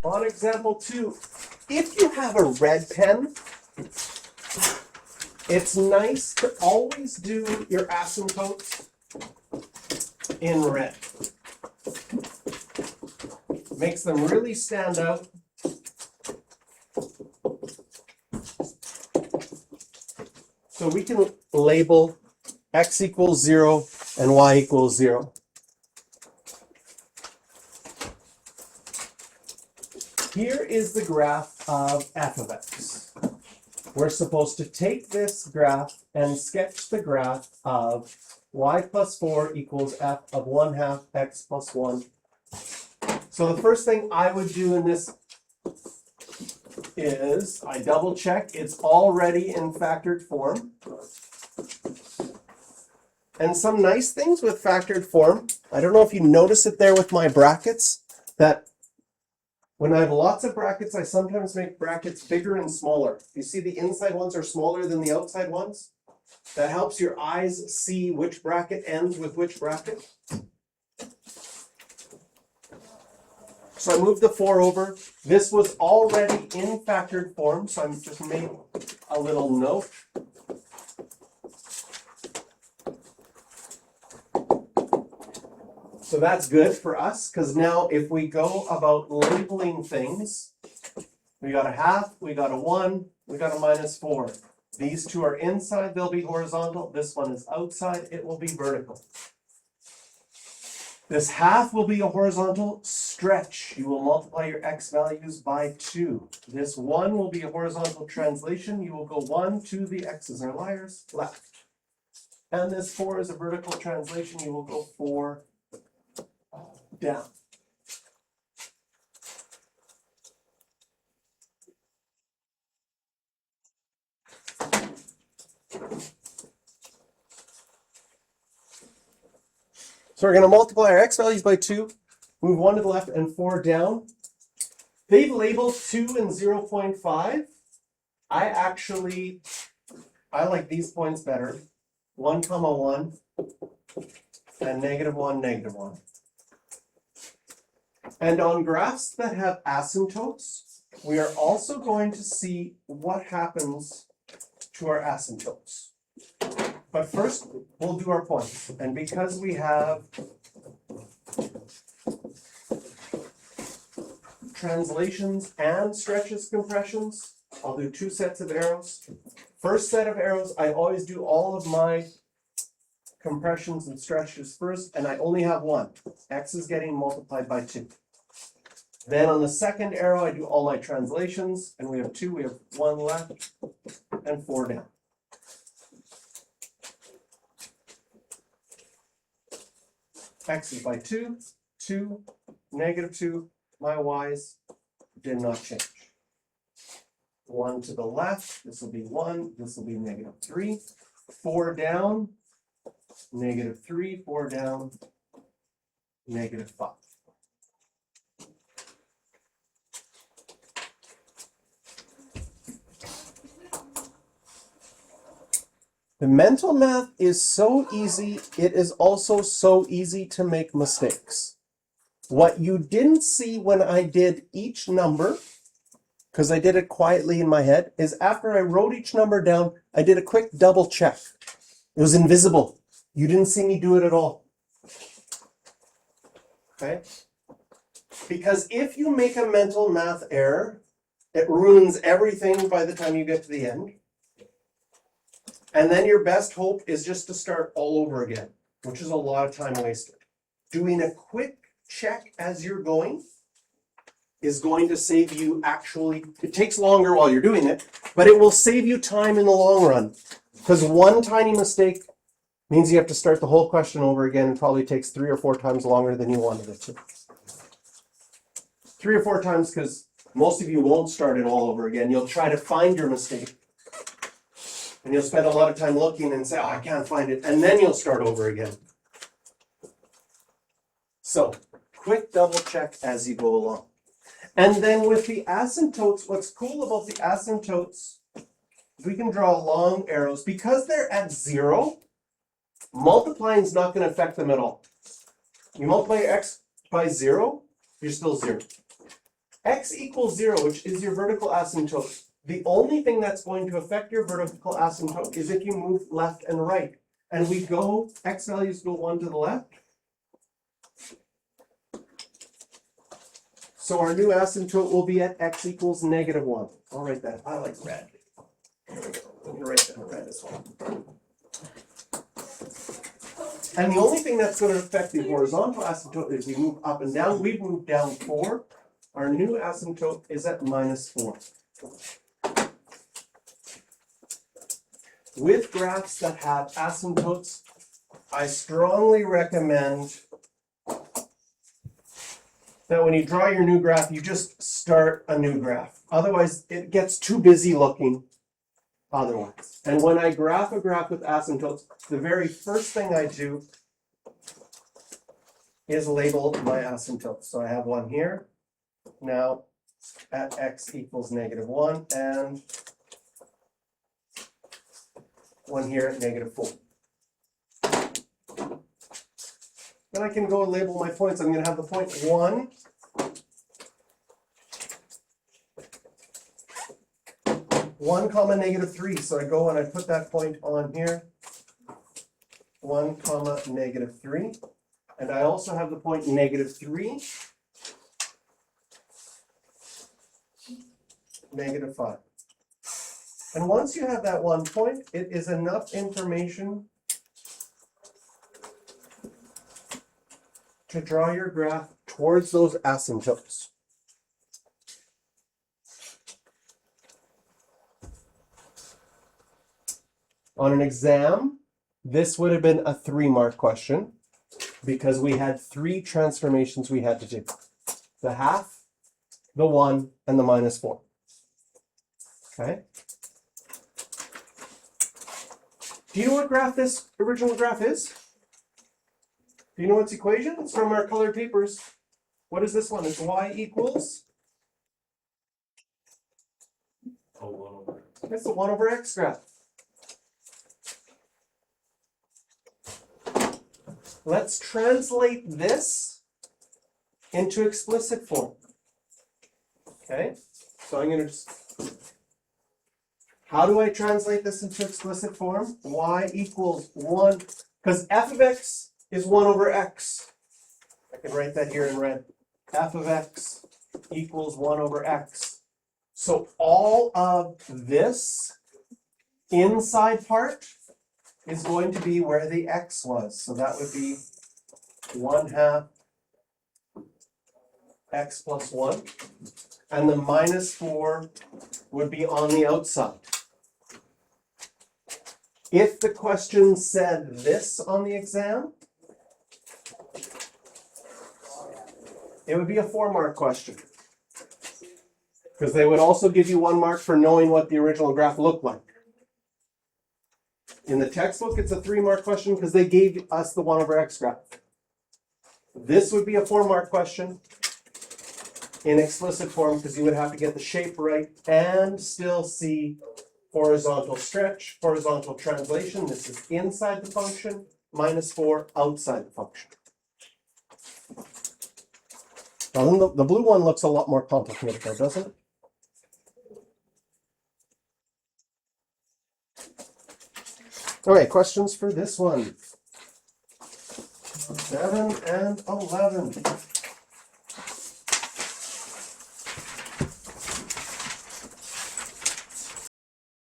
On example 2, if you have a red pen, it's nice to always do your asymptotes in red. Makes them really stand out. So we can label x equals 0 and y equals 0. Here is the graph of f of x. We're supposed to take this graph and sketch the graph of y plus 4 equals f of 1/2 x plus 1. So the first thing I would do in this is I double check it's already in factored form. And some nice things with factored form, I don't know if you notice it there with my brackets, that when I have lots of brackets, I sometimes make brackets bigger and smaller. You see the inside ones are smaller than the outside ones? That helps your eyes see which bracket ends with which bracket. So I moved the 4 over. This was already in factored form, so I'm just made a little note. So that's good for us, because now if we go about labeling things, we got a 1/2, we got a 1, we got a -4. These two are inside, they'll be horizontal. This one is outside, it will be vertical. This 1/2 will be a horizontal stretch. You will multiply your x values by 2. This 1 will be a horizontal translation. You will go 1, 2, the x's are liars, left. And this 4 is a vertical translation. You will go 4 down. So we're going to multiply our x values by 2, move 1 to the left and 4 down. They've labeled 2 and 0.5. I like these points better. 1, 1, and -1, -1. And on graphs that have asymptotes, we are also going to see what happens to our asymptotes. But first, we'll do our points. And because we have translations and stretches compressions, I'll do 2 sets of arrows. First set of arrows, I always do all of my compressions and stretches first, and I only have 1. X is getting multiplied by 2. Then on the second arrow, I do all my translations, and we have 2, we have 1 left, and 4 down. X is by 2, 2, -2, my y's did not change. 1 to the left, this will be 1, this will be -3. 4 down, -3, 4 down, -5. The mental math is so easy, it is also so easy to make mistakes. What you didn't see when I did each number, because I did it quietly in my head, is after I wrote each number down, I did a quick double check. It was invisible. You didn't see me do it at all. Okay? Because if you make a mental math error, it ruins everything by the time you get to the end. And then your best hope is just to start all over again, which is a lot of time wasted. Doing a quick check as you're going is going to save you it takes longer while you're doing it, but it will save you time in the long run. Because one tiny mistake means you have to start the whole question over again. It probably takes 3 or 4 times longer than you wanted it to. 3 or 4 times because most of you won't start it all over again. You'll try to find your mistake. And you'll spend a lot of time looking and say, oh, I can't find it. And then you'll start over again. So, quick double check as you go along. And then with the asymptotes, what's cool about the asymptotes, we can draw long arrows. Because they're at 0, multiplying is not going to affect them at all. You multiply your x by 0, you're still 0. X equals 0, which is your vertical asymptote. The only thing that's going to affect your vertical asymptote is if you move left and right. And we go, X values go 1 to the left. So our new asymptote will be at X equals -1. I'll write that. I like red. There we go. I'm going to write that in red as well. And the only thing that's going to affect the horizontal asymptote is you move up and down. We've moved down 4. Our new asymptote is at -4. With graphs that have asymptotes, I strongly recommend that when you draw your new graph, you just start a new graph. Otherwise, it gets too busy looking otherwise. And when I graph a graph with asymptotes, the very first thing I do is label my asymptotes. So I have one here. Now, at X equals -1 and one here at -4. Then I can go and label my points. I'm going to have the point 1, comma -3. So I go and I put that point on here, 1, comma -3. And I also have the point -3, -5. And once you have that one point, it is enough information to draw your graph towards those asymptotes. On an exam, this would have been a 3-mark question because we had 3 transformations we had to do. The half, the 1, and the -4. Okay? Do you know what graph this original graph is? Do you know its equation? It's from our colored papers. What is this one? It's y equals? It's the 1 over x graph. Let's translate this into explicit form. Okay? So I'm going to just... How do I translate this into explicit form? Y equals 1, because f of x is 1 over x. I can write that here in red. F of x equals 1 over x. So all of this inside part is going to be where the x was. So that would be 1/2 x plus 1. And the -4 would be on the outside. If the question said this on the exam, it would be a 4-mark question. Because they would also give you 1 mark for knowing what the original graph looked like. In the textbook, it's a 3-mark question because they gave us the 1 over x graph. This would be a 4-mark question in explicit form because you would have to get the shape right and still see horizontal stretch, horizontal translation. This is inside the function, -4 outside the function. Now, the blue one looks a lot more complicated though, doesn't it? Okay, questions for this one. 7 and 11.